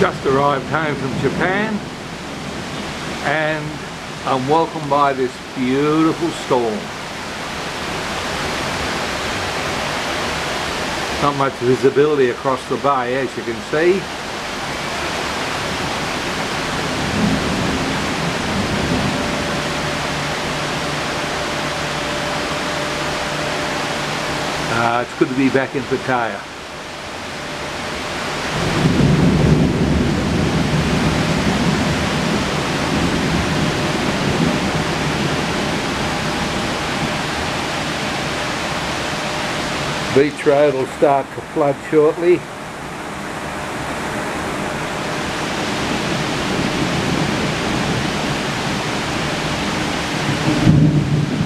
Just arrived home from Japan and I'm welcomed by this beautiful storm. Not much visibility across the bay, as you can see. It's good to be back in Pattaya. Beach road will start to flood shortly.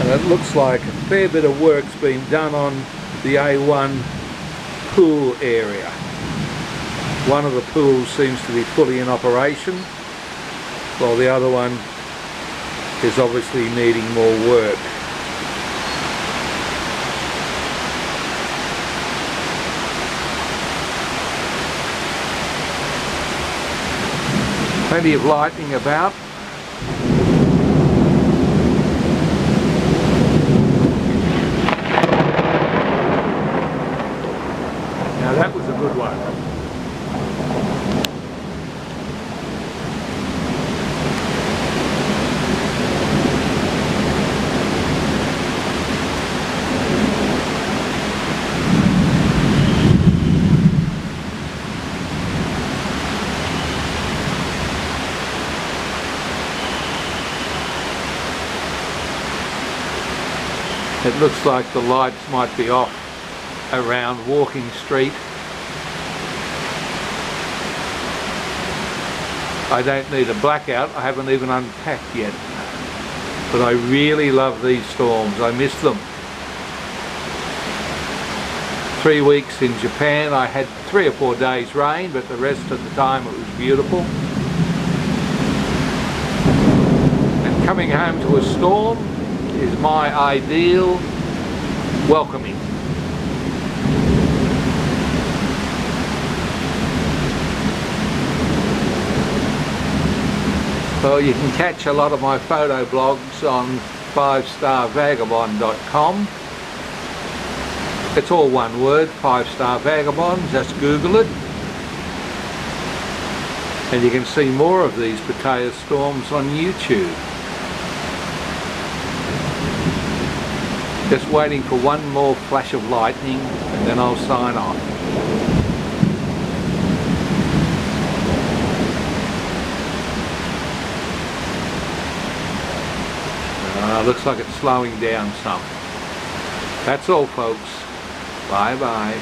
And it looks like a fair bit of work's been done on the A1 pool area. One of the pools seems to be fully in operation, while the other one is obviously needing more work. Plenty of lightning about. Now that was a good one. It looks like the lights might be off around Walking Street. I don't need a blackout, I haven't even unpacked yet. But I really love these storms, I miss them. 3 weeks in Japan, I had 3 or 4 days rain, but the rest of the time it was beautiful. And coming home to a storm is my ideal welcoming. Well, you can catch a lot of my photo blogs on 5starvagabond.com. It's all one word, 5-Star Vagabond, just Google it. And you can see more of these Pattaya storms on YouTube. Just waiting for one more flash of lightning and then I'll sign off. Looks like it's slowing down some. That's all, folks. Bye bye.